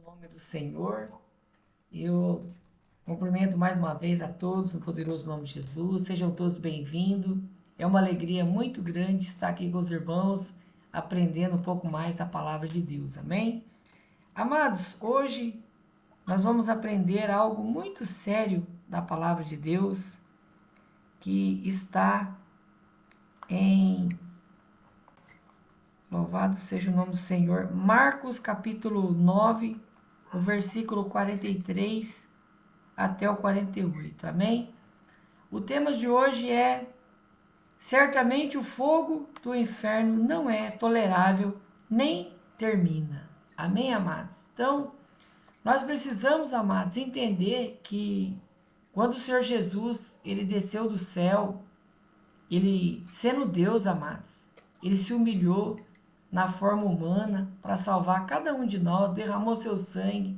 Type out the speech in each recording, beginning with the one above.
nome do Senhor. Eu cumprimento mais uma vez a todos no poderoso nome de Jesus. Sejam todos bem-vindos. É uma alegria muito grande estar aqui com os irmãos, aprendendo um pouco mais da palavra de Deus. Amém? Amados, hoje nós vamos aprender algo muito sério da palavra de Deus, que está em Louvado seja o nome do Senhor. Marcos capítulo 9, o versículo 43 até o 48. Amém? O tema de hoje é: certamente o fogo do inferno não é tolerável nem termina. Amém, amados? Então, nós precisamos, amados, entender que quando o Senhor Jesus, ele desceu do céu, ele sendo Deus, amados, ele se humilhou na forma humana para salvar cada um de nós, derramou seu sangue,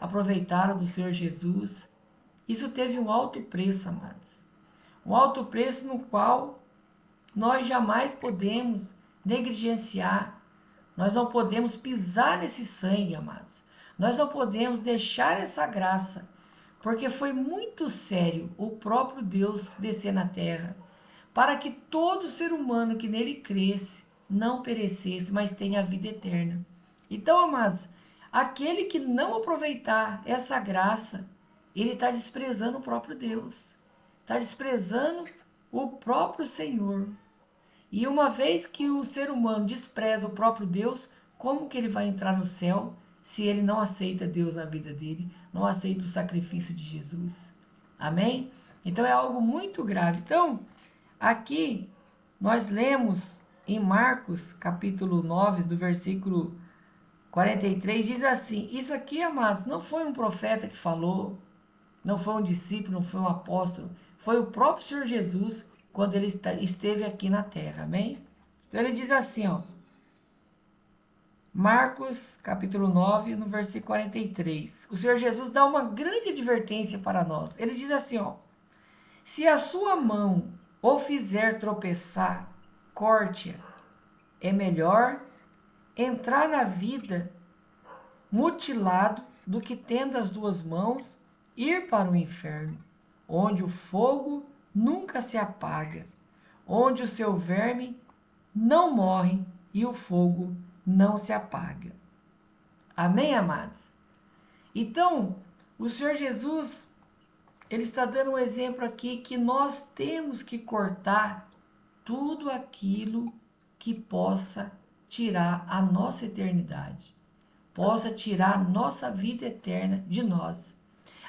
aproveitaram do Senhor Jesus. Isso teve um alto preço, amados. Um alto preço no qual nós jamais podemos negligenciar. Nós não podemos pisar nesse sangue, amados. Nós não podemos deixar essa graça, porque foi muito sério o próprio Deus descer na terra, para que todo ser humano que nele cresce não perecesse, mas tenha a vida eterna. Então, amados, aquele que não aproveitar essa graça, ele está desprezando o próprio Deus, está desprezando o próprio Senhor. E uma vez que o ser humano despreza o próprio Deus, como que ele vai entrar no céu se ele não aceita Deus na vida dele, não aceita o sacrifício de Jesus? Amém? Então é algo muito grave. Então, aqui nós lemos em Marcos, capítulo 9, do versículo 43, diz assim: isso aqui, amados, não foi um profeta que falou, não foi um discípulo, não foi um apóstolo, foi o próprio Senhor Jesus quando ele esteve aqui na terra, amém? Então ele diz assim, ó, Marcos, capítulo 9, no versículo 43. O Senhor Jesus dá uma grande advertência para nós. Ele diz assim, ó: se a sua mão o fizer tropeçar, corte-a. É melhor entrar na vida mutilado do que tendo as duas mãos ir para o inferno, onde o fogo nunca se apaga, onde o seu verme não morre e o fogo não se apaga. Amém, amados? Então, o Senhor Jesus, ele está dando um exemplo aqui que nós temos que cortar tudo aquilo que possa tirar a nossa eternidade, possa tirar a nossa vida eterna de nós.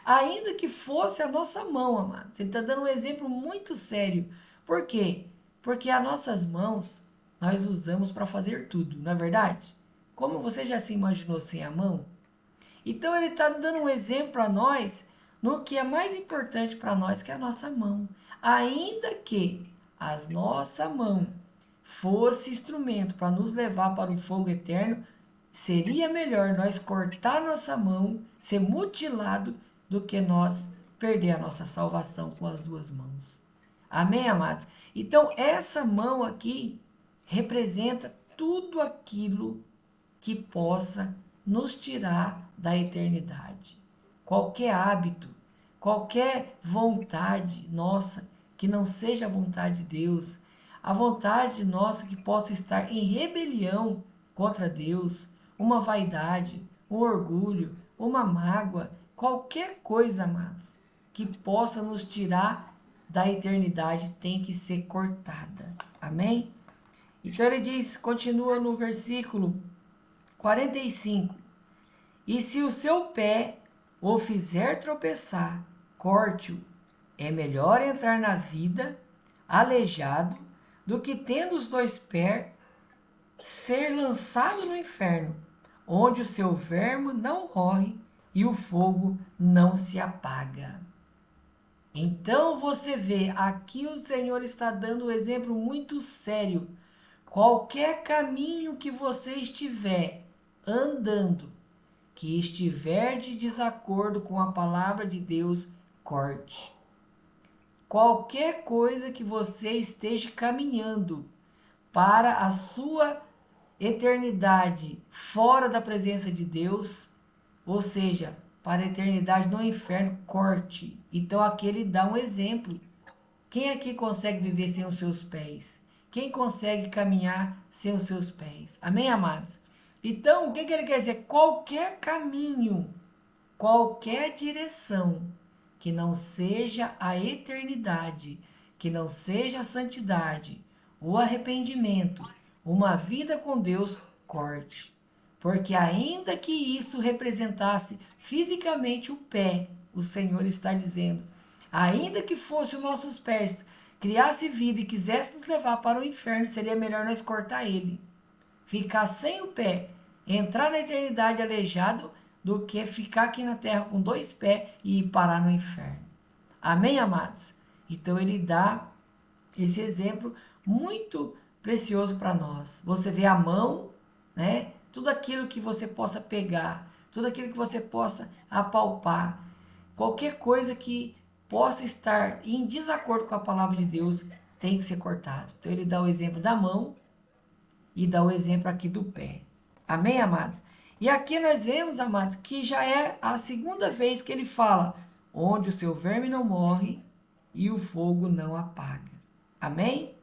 Ainda que fosse a nossa mão, amados. Ele está dando um exemplo muito sério. Por quê? Porque as nossas mãos nós usamos para fazer tudo, não é verdade? Como você já se imaginou sem a mão? Então ele está dando um exemplo para nós no que é mais importante para nós, que é a nossa mão. Ainda que a nossa mão fosse instrumento para nos levar para o fogo eterno, seria melhor nós cortar nossa mão, ser mutilado, do que nós perder a nossa salvação com as duas mãos. Amém, amados? Então, essa mão aqui representa tudo aquilo que possa nos tirar da eternidade. Qualquer hábito, qualquer vontade nossa que não seja a vontade de Deus, a vontade nossa que possa estar em rebelião contra Deus, uma vaidade, um orgulho, uma mágoa, qualquer coisa, amados, que possa nos tirar da eternidade tem que ser cortada. Amém? Então ele diz, continua no versículo 45. E se o seu pé o fizer tropeçar, corte-o. É melhor entrar na vida aleijado do que tendo os dois pés ser lançado no inferno, onde o seu verme não morre e o fogo não se apaga. Então você vê, aqui o Senhor está dando um exemplo muito sério. Qualquer caminho que você estiver andando, que estiver de desacordo com a palavra de Deus, corte. Qualquer coisa que você esteja caminhando para a sua eternidade fora da presença de Deus, ou seja, para a eternidade no inferno, corte. Então aqui ele dá um exemplo. Quem aqui consegue viver sem os seus pés? Quem consegue caminhar sem os seus pés? Amém, amados? Então, o que ele quer dizer? Qualquer caminho, qualquer direção que não seja a eternidade, que não seja a santidade, o arrependimento, uma vida com Deus, corte. Porque ainda que isso representasse fisicamente o pé, o Senhor está dizendo, ainda que fosse os nossos pés, criasse vida e quisesse nos levar para o inferno, seria melhor nós cortar ele. Ficar sem o pé, entrar na eternidade aleijado, do que ficar aqui na terra com dois pés e ir parar no inferno. Amém, amados? Então ele dá esse exemplo muito precioso para nós. Você vê a mão, né? Tudo aquilo que você possa pegar, tudo aquilo que você possa apalpar, qualquer coisa que possa estar em desacordo com a palavra de Deus tem que ser cortado. Então ele dá o exemplo da mão e dá o exemplo aqui do pé. Amém, amados? E aqui nós vemos, amados, que já é a segunda vez que ele fala: onde o seu verme não morre e o fogo não apaga. Amém?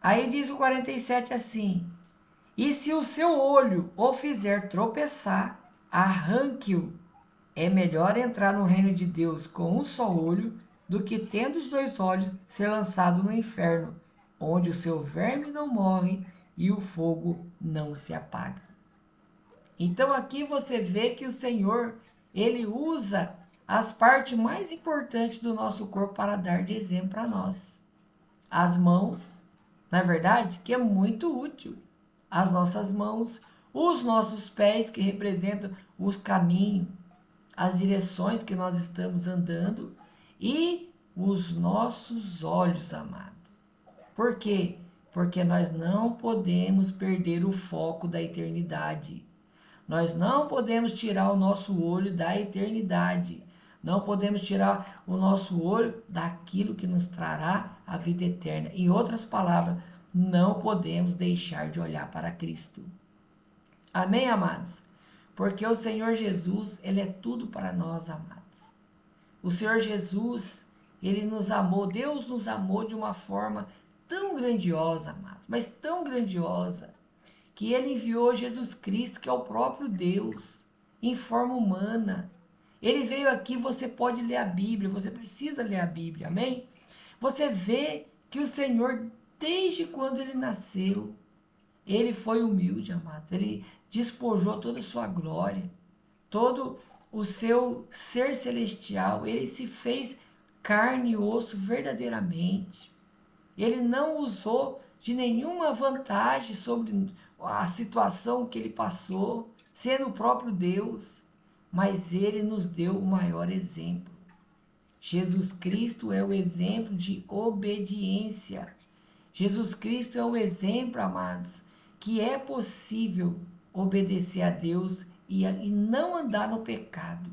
Aí diz o 47 assim: e se o seu olho o fizer tropeçar, arranque-o. É melhor entrar no reino de Deus com um só olho do que, tendo os dois olhos, ser lançado no inferno, onde o seu verme não morre e o fogo não se apaga. Então aqui você vê que o Senhor, ele usa as partes mais importantes do nosso corpo para dar de exemplo para nós. As mãos, na verdade, que é muito útil. As nossas mãos, os nossos pés, que representam os caminhos, as direções que nós estamos andando, e os nossos olhos, amado. Por quê? Porque nós não podemos perder o foco da eternidade. Nós não podemos tirar o nosso olho da eternidade. Não podemos tirar o nosso olho daquilo que nos trará a vida eterna. Em outras palavras, não podemos deixar de olhar para Cristo. Amém, amados? Porque o Senhor Jesus, ele é tudo para nós, amados. O Senhor Jesus, ele nos amou, Deus nos amou de uma forma tão grandiosa, amados, mas tão grandiosa, que ele enviou Jesus Cristo, que é o próprio Deus, em forma humana. Ele veio aqui, você pode ler a Bíblia, você precisa ler a Bíblia, amém? Você vê que o Senhor, desde quando ele nasceu, ele foi humilde, amado. Ele despojou toda a sua glória, todo o seu ser celestial. Ele se fez carne e osso verdadeiramente. Ele não usou de nenhuma vantagem sobre a situação que ele passou, sendo o próprio Deus, mas ele nos deu o maior exemplo. Jesus Cristo é o exemplo de obediência. Jesus Cristo é o exemplo, amados, que é possível obedecer a Deus e não andar no pecado.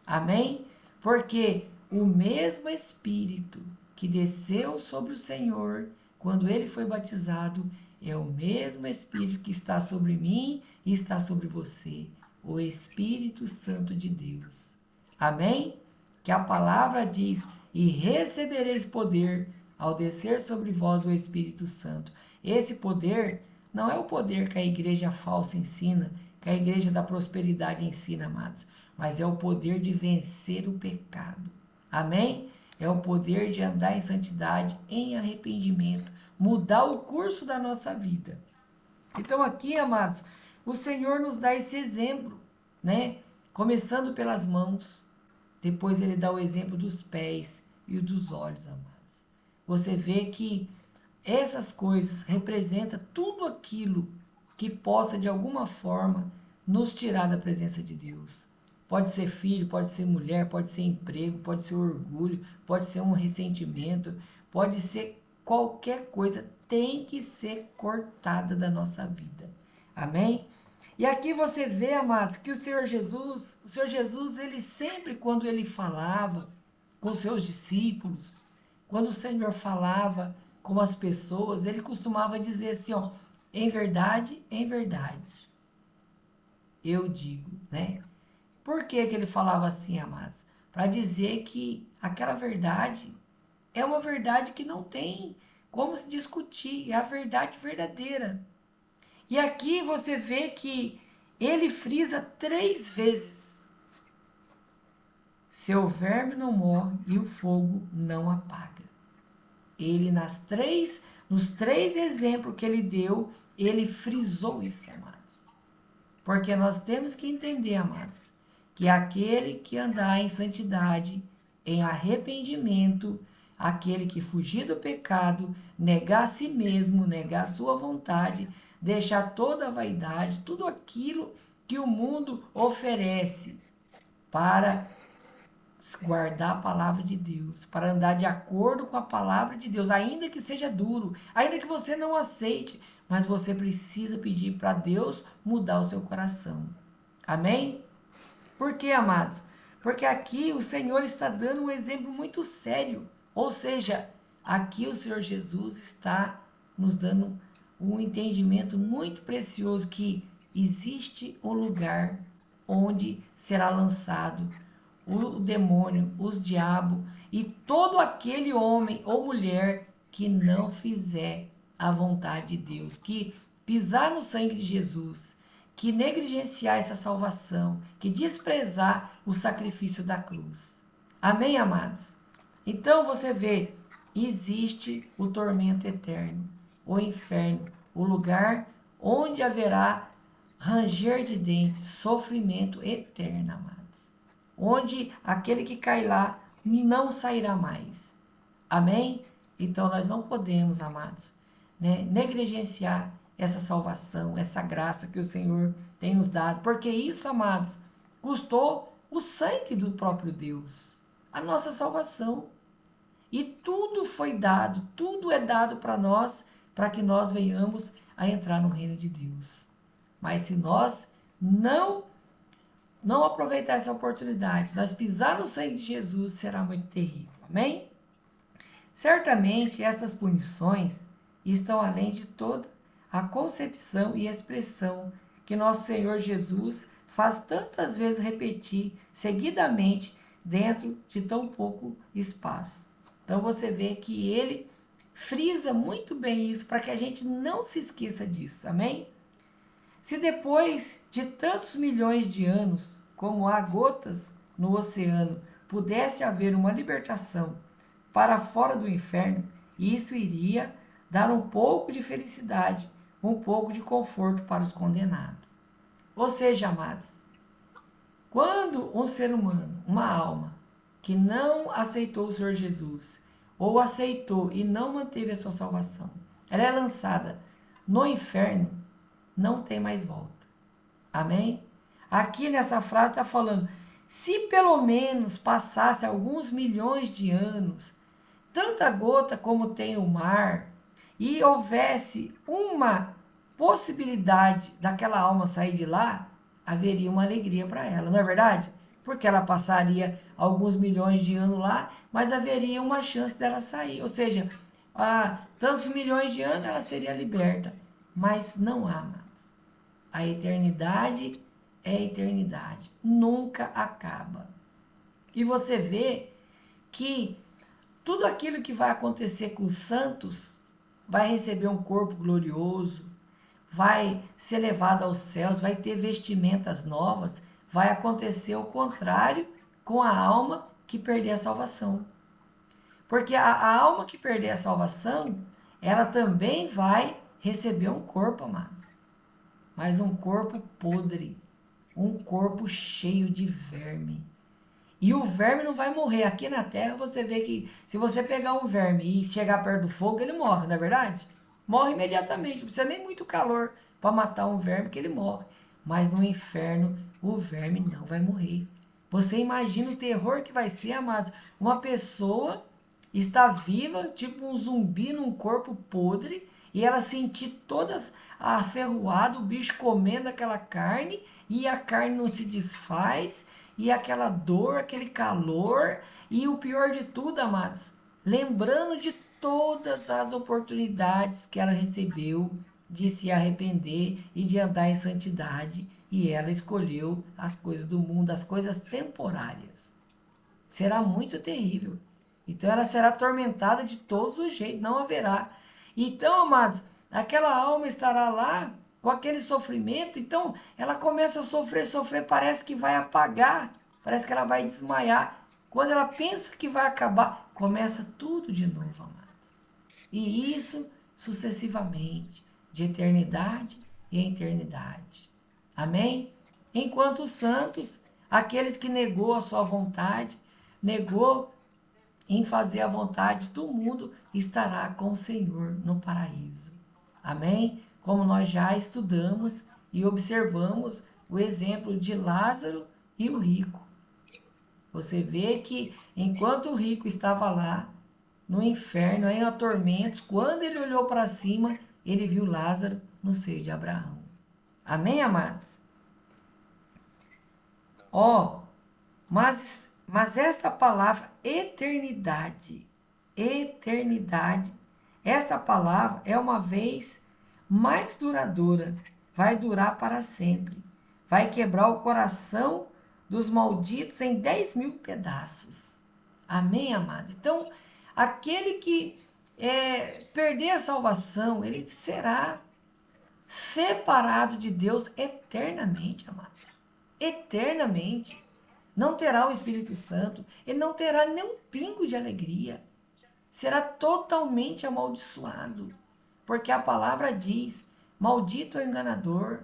Amém? Porque o mesmo Espírito que desceu sobre o Senhor quando ele foi batizado é o mesmo Espírito que está sobre mim e está sobre você, o Espírito Santo de Deus. Amém? Que a palavra diz: e recebereis poder ao descer sobre vós o Espírito Santo. Esse poder não é o poder que a igreja falsa ensina, que a igreja da prosperidade ensina, amados, mas é o poder de vencer o pecado. Amém? É o poder de andar em santidade, em arrependimento, mudar o curso da nossa vida. Então aqui, amados, o Senhor nos dá esse exemplo, né? Começando pelas mãos, depois ele dá o exemplo dos pés e o dos olhos, amados. Você vê que essas coisas representam tudo aquilo que possa de alguma forma nos tirar da presença de Deus. Pode ser filho, pode ser mulher, pode ser emprego, pode ser orgulho, pode ser um ressentimento, pode ser qualquer coisa, tem que ser cortada da nossa vida. Amém? E aqui você vê, amados, que o Senhor Jesus, ele sempre, quando ele falava com os seus discípulos, quando o Senhor falava com as pessoas, ele costumava dizer assim, ó, em verdade, eu digo, né? Por que que ele falava assim, amados? Para dizer que aquela verdade é uma verdade que não tem como se discutir, é a verdade verdadeira. E aqui você vê que ele frisa 3 vezes: seu verme não morre e o fogo não apaga. Ele nos três exemplos que ele deu, ele frisou isso, amados. Porque nós temos que entender, amados, que aquele que andar em santidade, em arrependimento, aquele que fugir do pecado, negar a si mesmo, negar a sua vontade, deixar toda a vaidade, tudo aquilo que o mundo oferece para guardar a palavra de Deus, para andar de acordo com a palavra de Deus, ainda que seja duro, ainda que você não aceite, mas você precisa pedir para Deus mudar o seu coração. Amém? Por quê, amados? Porque aqui o Senhor está dando um exemplo muito sério. Ou seja, aqui o Senhor Jesus está nos dando um entendimento muito precioso que existe um lugar onde será lançado o demônio, os diabos e todo aquele homem ou mulher que não fizer a vontade de Deus, que pisar no sangue de Jesus, que negligenciar essa salvação, que desprezar o sacrifício da cruz. Amém, amados? Então você vê, existe o tormento eterno, o inferno, o lugar onde haverá ranger de dentes, sofrimento eterno, amados. Onde aquele que cai lá não sairá mais. Amém? Então nós não podemos, amados, negligenciar essa salvação, essa graça que o Senhor tem nos dado, porque isso, amados, custou o sangue do próprio Deus, a nossa salvação. E tudo foi dado, tudo é dado para nós, para que nós venhamos a entrar no reino de Deus. Mas se nós não aproveitar essa oportunidade, nós pisar no sangue de Jesus, será muito terrível. Amém? Certamente estas punições estão além de toda a concepção e expressão que nosso Senhor Jesus faz tantas vezes repetir seguidamente dentro de tão pouco espaço. Então você vê que ele frisa muito bem isso para que a gente não se esqueça disso. Amém? Se depois de tantos milhões de anos, como há gotas no oceano, pudesse haver uma libertação para fora do inferno, isso iria dar um pouco de felicidade, um pouco de conforto para os condenados. Ou seja, amados, quando um ser humano, uma alma, que não aceitou o Senhor Jesus, ou aceitou e não manteve a sua salvação, ela é lançada no inferno, não tem mais volta. Amém? Aqui nessa frase está falando, se pelo menos passasse alguns milhões de anos, tanta gota como tem o mar, e houvesse uma possibilidade daquela alma sair de lá, haveria uma alegria para ela, não é verdade? Porque ela passaria alguns milhões de anos lá, mas haveria uma chance dela sair. Ou seja, há tantos milhões de anos ela seria liberta. Mas não há, amados. A eternidade é eternidade. Nunca acaba. E você vê que tudo aquilo que vai acontecer com os santos vai receber um corpo glorioso, vai ser levado aos céus, vai ter vestimentas novas, vai acontecer o contrário com a alma que perder a salvação. Porque a alma que perder a salvação, ela também vai receber um corpo, amados. Mas um corpo podre, um corpo cheio de verme. E o verme não vai morrer. Aqui na terra você vê que se você pegar um verme e chegar perto do fogo, ele morre, não é verdade? Morre imediatamente, não precisa nem muito calor para matar um verme que ele morre. Mas no inferno, o verme não vai morrer. Você imagina o terror que vai ser, amados. Uma pessoa está viva, tipo um zumbi num corpo podre, e ela sentir todas aferroada, o bicho comendo aquela carne, e a carne não se desfaz, e aquela dor, aquele calor, e o pior de tudo, amados, lembrando de todas as oportunidades que ela recebeu de se arrepender e de andar em santidade, e ela escolheu as coisas do mundo, as coisas temporárias. Será muito terrível. Então ela será atormentada de todos os jeitos, não haverá. Então, amados, aquela alma estará lá com aquele sofrimento, então ela começa a sofrer, sofrer, parece que vai apagar, parece que ela vai desmaiar. Quando ela pensa que vai acabar, começa tudo de novo, amados. E isso sucessivamente, de eternidade em eternidade. Amém? Enquanto os santos, aqueles que negou a sua vontade, negou em fazer a vontade do mundo, estará com o Senhor no paraíso. Amém? Como nós já estudamos e observamos o exemplo de Lázaro e o rico. Você vê que enquanto o rico estava lá, no inferno, em atormentos, quando ele olhou para cima, ele viu Lázaro no seio de Abraão. Amém, amados? Ó, mas esta palavra eternidade, esta palavra é uma vez mais duradoura, vai durar para sempre, vai quebrar o coração dos malditos em 10.000 pedaços. Amém, amados? Então, aquele que perder a salvação, ele será separado de Deus eternamente, amados. Eternamente. Não terá o Espírito Santo, ele não terá nem um pingo de alegria. Será totalmente amaldiçoado. Porque a palavra diz: maldito é o enganador.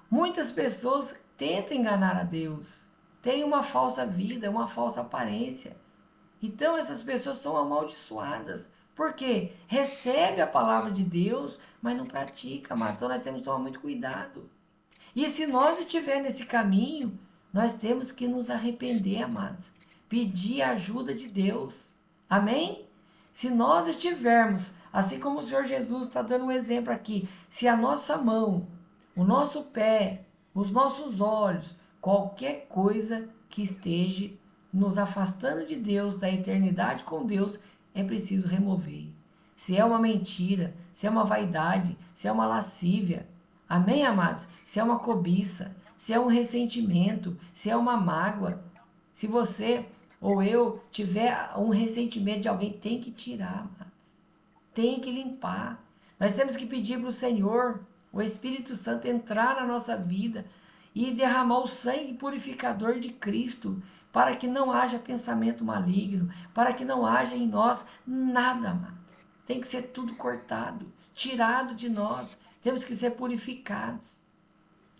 Muitas pessoas tentam enganar a Deus, têm uma falsa vida, uma falsa aparência. Então essas pessoas são amaldiçoadas. Por quê? Recebe a palavra de Deus, mas não pratica, amado. Então nós temos que tomar muito cuidado. E se nós estivermos nesse caminho, nós temos que nos arrepender, amados. Pedir a ajuda de Deus. Amém? Se nós estivermos, assim como o Senhor Jesus está dando um exemplo aqui, se a nossa mão, o nosso pé, os nossos olhos, qualquer coisa que esteja nos afastando de Deus, da eternidade com Deus, é preciso remover. Se é uma mentira, se é uma vaidade, se é uma lascívia, amém, amados? Se é uma cobiça, se é um ressentimento, se é uma mágoa, se você ou eu tiver um ressentimento de alguém, tem que tirar, amados. Tem que limpar. Nós temos que pedir para o Senhor, o Espírito Santo, entrar na nossa vida e derramar o sangue purificador de Cristo, para que não haja pensamento maligno, para que não haja em nós nada, amados. Tem que ser tudo cortado, tirado de nós. Temos que ser purificados.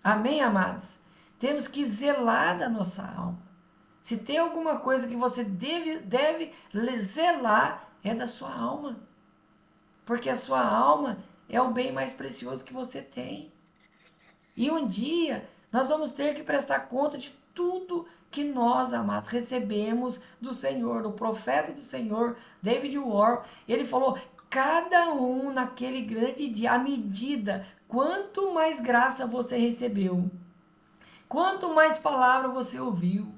Amém, amados? Temos que zelar da nossa alma. Se tem alguma coisa que você deve zelar, é da sua alma. Porque a sua alma é o bem mais precioso que você tem. E um dia nós vamos ter que prestar conta de tudo que nós, amados, recebemos do Senhor. O profeta do Senhor, David Warren, ele falou: cada um naquele grande dia, à medida, quanto mais graça você recebeu, quanto mais palavra você ouviu,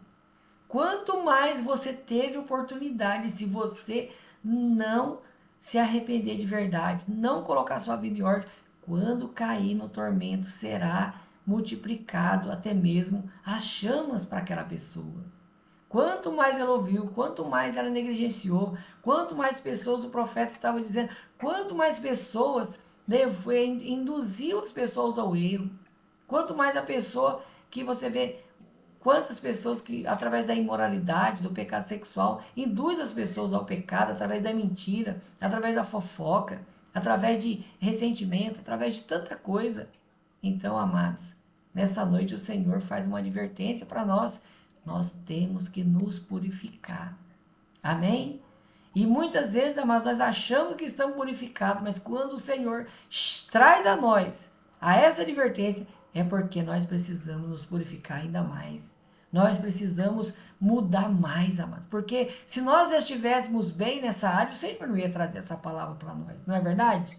quanto mais você teve oportunidade, se você não se arrepender de verdade, não colocar sua vida em ordem, quando cair no tormento, será multiplicado até mesmo as chamas para aquela pessoa. Quanto mais ela ouviu, quanto mais ela negligenciou, quanto mais pessoas o profeta estava dizendo, quanto mais pessoas induziu as pessoas ao erro, quanto mais a pessoa que você vê, quantas pessoas que através da imoralidade, do pecado sexual, induz as pessoas ao pecado, através da mentira, através da fofoca, através de ressentimento, através de tanta coisa. Então, amados, nessa noite o Senhor faz uma advertência para nós. Nós temos que nos purificar. Amém? E muitas vezes, amados, nós achamos que estamos purificados, mas quando o Senhor traz a nós a essa advertência, é porque nós precisamos nos purificar ainda mais. Nós precisamos mudar mais, amado. Porque se nós estivéssemos bem nessa área, o Senhor não ia trazer essa palavra para nós, não é verdade?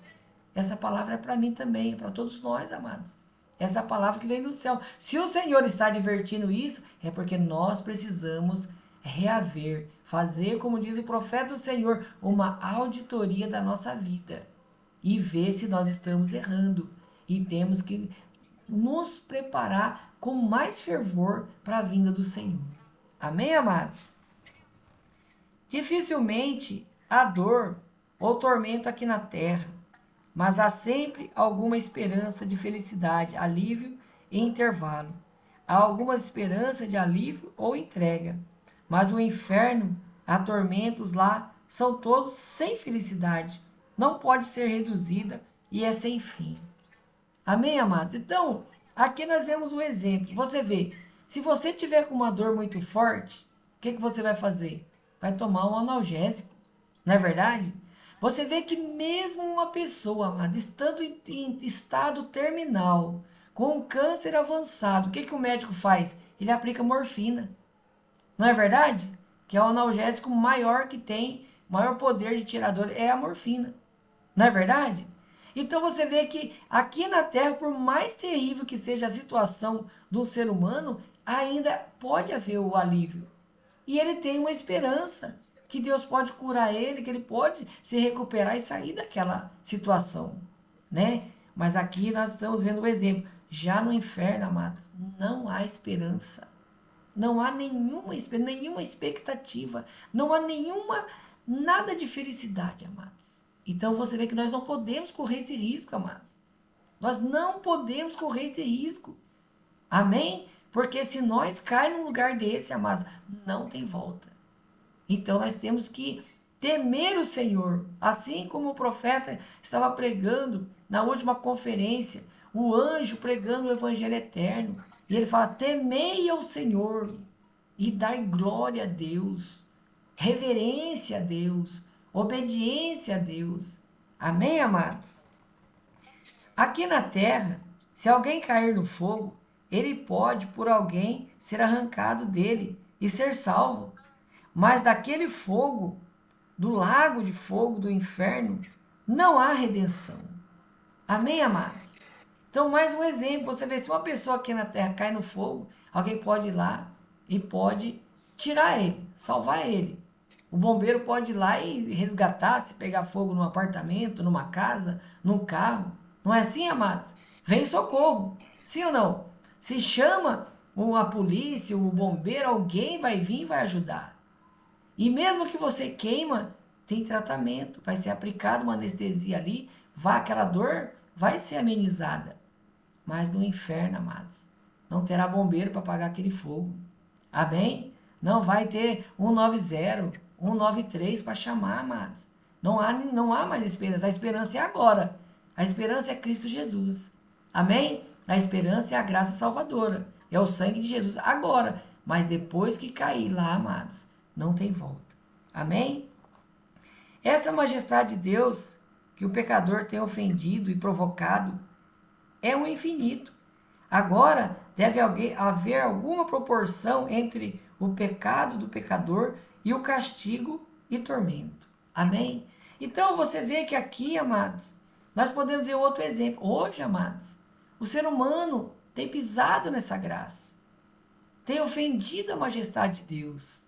Essa palavra é para mim também, é para todos nós, amados. Essa palavra que vem do céu. Se o Senhor está advertindo isso, é porque nós precisamos reaver, fazer, como diz o profeta do Senhor, uma auditoria da nossa vida e ver se nós estamos errando. E temos que nos preparar com mais fervor para a vinda do Senhor. Amém, amados? Dificilmente há dor ou tormento aqui na terra, mas há sempre alguma esperança de felicidade, alívio e intervalo. Há alguma esperança de alívio ou entrega, mas o inferno, há tormentos lá, são todos sem felicidade, não pode ser reduzida e é sem fim. Amém, amados? Então, aqui nós vemos um exemplo. Você vê, se você tiver com uma dor muito forte, o que você vai fazer? Vai tomar um analgésico, não é verdade? Você vê que mesmo uma pessoa, amada, estando em estado terminal, com um câncer avançado, o que o médico faz? Ele aplica morfina, não é verdade? Que é o analgésico maior que tem, maior poder de tirar dor é a morfina, não é verdade? Então você vê que aqui na Terra, por mais terrível que seja a situação do ser humano, ainda pode haver o alívio. E ele tem uma esperança que Deus pode curar ele, que ele pode se recuperar e sair daquela situação, né? Mas aqui nós estamos vendo o exemplo. Já no inferno, amados, não há esperança. Não há nenhuma expectativa, não há nada de felicidade, amados. Então você vê que nós não podemos correr esse risco, amados. Nós não podemos correr esse risco. Amém? Porque se nós cair num lugar desse, amados, não tem volta. Então nós temos que temer o Senhor. Assim como o profeta estava pregando na última conferência, o anjo pregando o evangelho eterno. E ele fala: temei ao Senhor e dar glória a Deus, reverência a Deus, obediência a Deus. Amém, amados? Aqui na terra, se alguém cair no fogo, ele pode, por alguém, ser arrancado dele e ser salvo. Mas daquele fogo, do lago de fogo do inferno, não há redenção. Amém, amados? Então, mais um exemplo. Você vê, se uma pessoa aqui na terra cai no fogo, alguém pode ir lá e pode tirar ele, salvar ele. O bombeiro pode ir lá e resgatar, se pegar fogo num apartamento, numa casa, num carro. Não é assim, amados? Vem socorro. Sim ou não? Se chama a polícia, o bombeiro, alguém vai vir e vai ajudar. E mesmo que você queima, tem tratamento, vai ser aplicada uma anestesia ali, aquela dor vai ser amenizada. Mas no inferno, amados, não terá bombeiro para apagar aquele fogo. Amém? Não vai ter 190, 193 para chamar, amados. Não há mais esperança. A esperança é agora. A esperança é Cristo Jesus. Amém? A esperança é a graça salvadora. É o sangue de Jesus agora. Mas depois que cair lá, amados, não tem volta. Amém? Essa majestade de Deus que o pecador tem ofendido e provocado é um infinito. Agora deve haver alguma proporção entre o pecado do pecador e o castigo e tormento. Amém? Então você vê que aqui, amados, nós podemos ver outro exemplo. Hoje, amados, o ser humano tem pisado nessa graça, tem ofendido a majestade de Deus.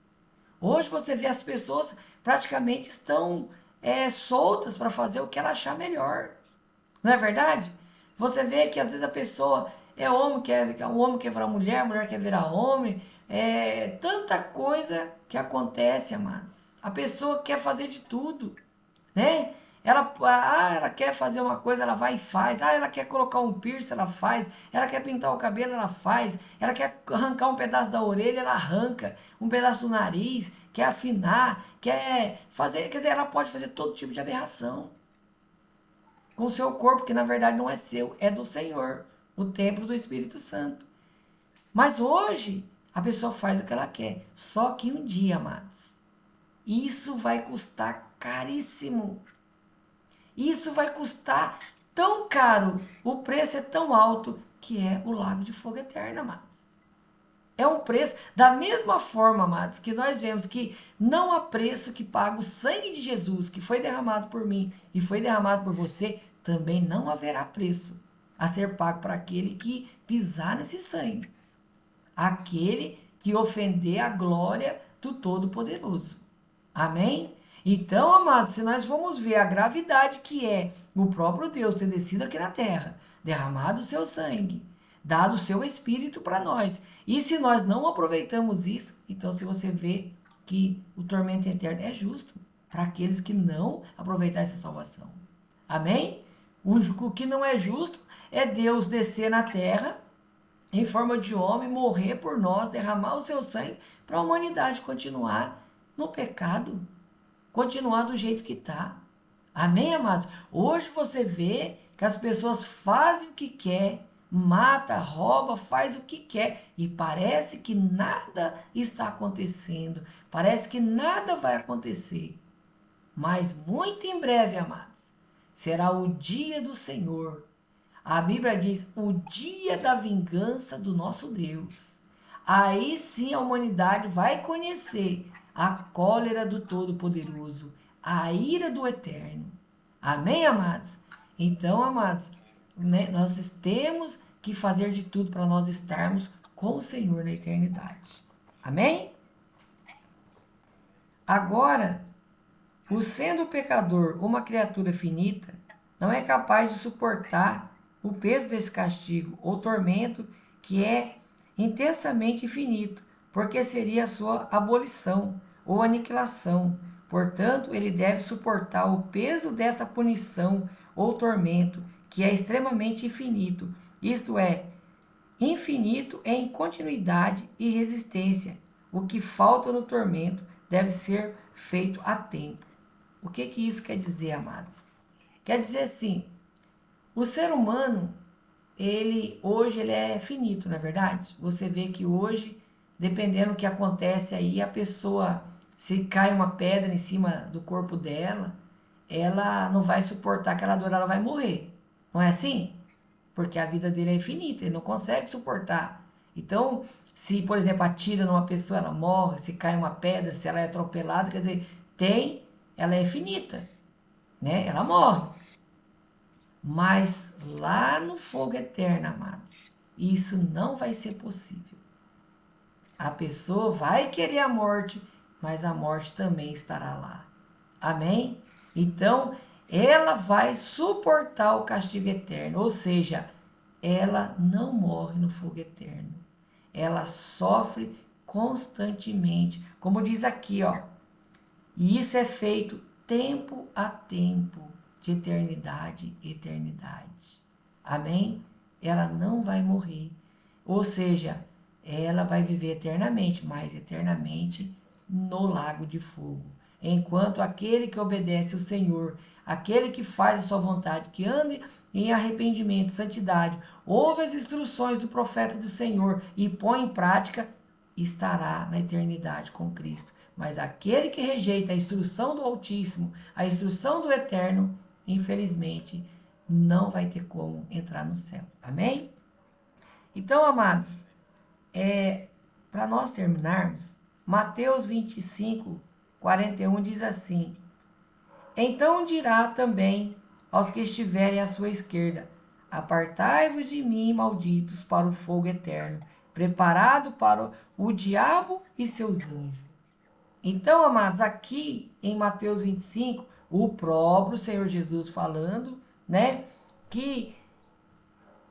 Hoje você vê as pessoas praticamente estão soltas para fazer o que ela achar melhor. Não é verdade? Você vê que às vezes a pessoa é homem, o homem quer virar mulher, a mulher quer virar homem. É tanta coisa que acontece, amados. A pessoa quer fazer de tudo, né? Ela quer fazer uma coisa, ela vai e faz. Ela quer colocar um piercing, ela faz. Ela quer pintar o cabelo, ela faz. Ela quer arrancar um pedaço da orelha, ela arranca. Um pedaço do nariz, quer afinar, quer fazer. Quer dizer, ela pode fazer todo tipo de aberração com o seu corpo, que na verdade não é seu, é do Senhor, o templo do Espírito Santo. Mas hoje, a pessoa faz o que ela quer. Só que um dia, amados, isso vai custar caríssimo. Isso vai custar tão caro, o preço é tão alto, que é o lago de fogo eterno, amados. É um preço, da mesma forma, amados, que nós vemos que não há preço que paga o sangue de Jesus, que foi derramado por mim e foi derramado por você, também não haverá preço a ser pago para aquele que pisar nesse sangue. Aquele que ofender a glória do Todo-Poderoso. Amém? Então, amados, se nós formos ver a gravidade que é o próprio Deus ter descido aqui na terra, derramado o seu sangue, dado o seu Espírito para nós. E se nós não aproveitamos isso, então se você vê que o tormento eterno é justo para aqueles que não aproveitarem essa salvação. Amém? O que não é justo é Deus descer na terra em forma de homem, morrer por nós, derramar o seu sangue para a humanidade continuar no pecado, continuar do jeito que está. Amém, amados? Hoje você vê que as pessoas fazem o que quer, mata, rouba, faz o que quer e parece que nada está acontecendo, parece que nada vai acontecer. Mas muito em breve, amados, será o dia do Senhor. A Bíblia diz o dia da vingança do nosso Deus. Aí sim a humanidade vai conhecer a cólera do Todo-Poderoso, a ira do Eterno. Amém, amados? Então, amados, né, nós temos que fazer de tudo para nós estarmos com o Senhor na eternidade. Amém? Agora, o sendo pecador uma criatura finita, não é capaz de suportar o peso desse castigo ou tormento que é intensamente infinito, porque seria a sua abolição ou aniquilação. Portanto, ele deve suportar o peso dessa punição ou tormento, que é extremamente infinito, isto é, infinito em continuidade e resistência. O que falta no tormento deve ser feito a tempo. O que isso quer dizer, amados? Quer dizer assim, o ser humano, hoje ele é finito, não é verdade? Você vê que hoje, dependendo do que acontece aí, a pessoa, se cai uma pedra em cima do corpo dela, ela não vai suportar aquela dor, ela vai morrer. Não é assim? Porque a vida dele é infinita, ele não consegue suportar. Então, se, por exemplo, atira numa pessoa, ela morre, se cai uma pedra, se ela é atropelada, quer dizer, ela é finita, né? Ela morre. Mas lá no fogo eterno, amados, isso não vai ser possível. A pessoa vai querer a morte, mas a morte também estará lá. Amém? Então, ela vai suportar o castigo eterno, ou seja, ela não morre no fogo eterno. Ela sofre constantemente, como diz aqui, ó. E isso é feito tempo a tempo, de eternidade em eternidade. Amém? Ela não vai morrer. Ou seja, ela vai viver eternamente, mas eternamente no lago de fogo. Enquanto aquele que obedece ao Senhor, aquele que faz a sua vontade, que anda em arrependimento, santidade, ouve as instruções do profeta do Senhor e põe em prática, estará na eternidade com Cristo. Mas aquele que rejeita a instrução do Altíssimo, a instrução do Eterno, infelizmente, não vai ter como entrar no céu. Amém? Então, amados, para nós terminarmos, Mateus 25, 41 diz assim: Então dirá também aos que estiverem à sua esquerda: Apartai-vos de mim, malditos, para o fogo eterno, preparado para o diabo e seus anjos. Então, amados, aqui em Mateus 25, o próprio Senhor Jesus falando, né, que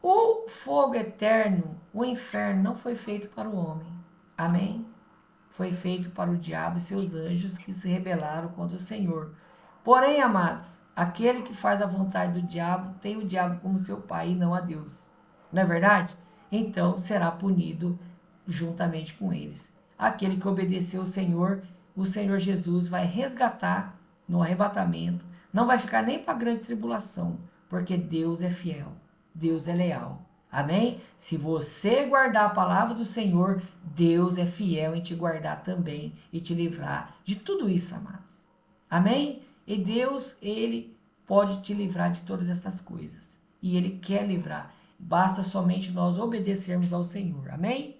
o fogo eterno, o inferno, não foi feito para o homem. Amém? Foi feito para o diabo e seus anjos que se rebelaram contra o Senhor. Porém, amados, aquele que faz a vontade do diabo tem o diabo como seu pai e não a Deus. Não é verdade? Então será punido juntamente com eles. Aquele que obedeceu o Senhor Jesus vai resgatar no arrebatamento. Não vai ficar nem para a grande tribulação, porque Deus é fiel, Deus é leal. Amém? Se você guardar a palavra do Senhor, Deus é fiel em te guardar também e te livrar de tudo isso, amados. Amém? E Deus, Ele pode te livrar de todas essas coisas. E Ele quer livrar. Basta somente nós obedecermos ao Senhor. Amém?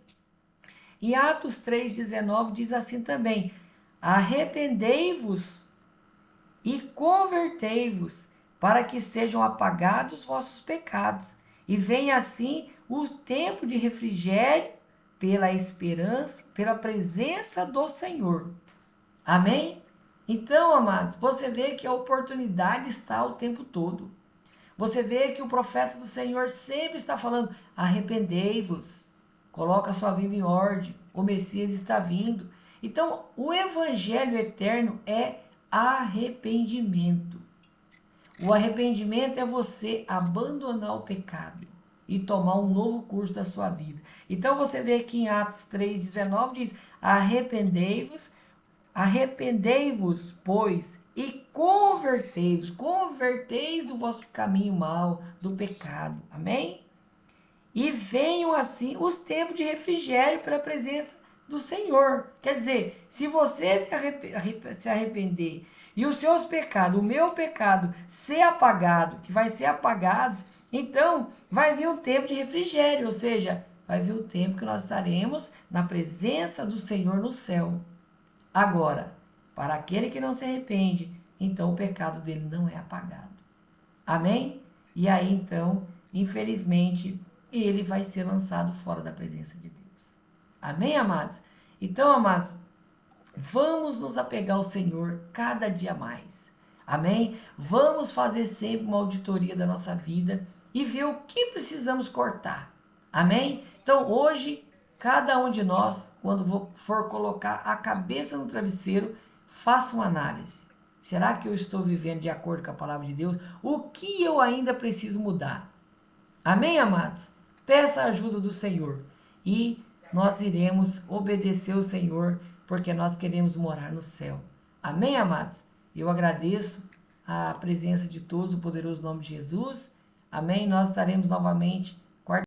E Atos 3,19 diz assim também: Arrependei-vos e convertei-vos, para que sejam apagados os vossos pecados, e venha assim o tempo de refrigério pela esperança, pela presença do Senhor. Amém? Então, amados, você vê que a oportunidade está o tempo todo. Você vê que o profeta do Senhor sempre está falando: arrependei-vos, coloca a sua vida em ordem, o Messias está vindo. Então, o evangelho eterno é arrependimento. O arrependimento é você abandonar o pecado e tomar um novo curso da sua vida. Então você vê que em Atos 3,19 diz: arrependei-vos, pois, e converteis do vosso caminho mau, do pecado. Amém? E venham assim os tempos de refrigério para a presença do Senhor. Quer dizer, se você se arrepender e os seus pecados, o meu pecado, ser apagado, que vai ser apagado, então vai vir um tempo de refrigério, ou seja, vai vir o tempo que nós estaremos na presença do Senhor no céu. Agora, para aquele que não se arrepende, então o pecado dele não é apagado. Amém? E aí então, infelizmente, ele vai ser lançado fora da presença de Deus. Amém, amados? Então, amados, vamos nos apegar ao Senhor cada dia mais. Amém? Vamos fazer sempre uma auditoria da nossa vida e ver o que precisamos cortar. Amém? Então, hoje, cada um de nós, quando for colocar a cabeça no travesseiro, faça uma análise. Será que eu estou vivendo de acordo com a palavra de Deus? O que eu ainda preciso mudar? Amém, amados? Peça a ajuda do Senhor e nós iremos obedecer o Senhor, porque nós queremos morar no céu. Amém, amados? Eu agradeço a presença de todos, o poderoso nome de Jesus. Amém? Nós estaremos novamente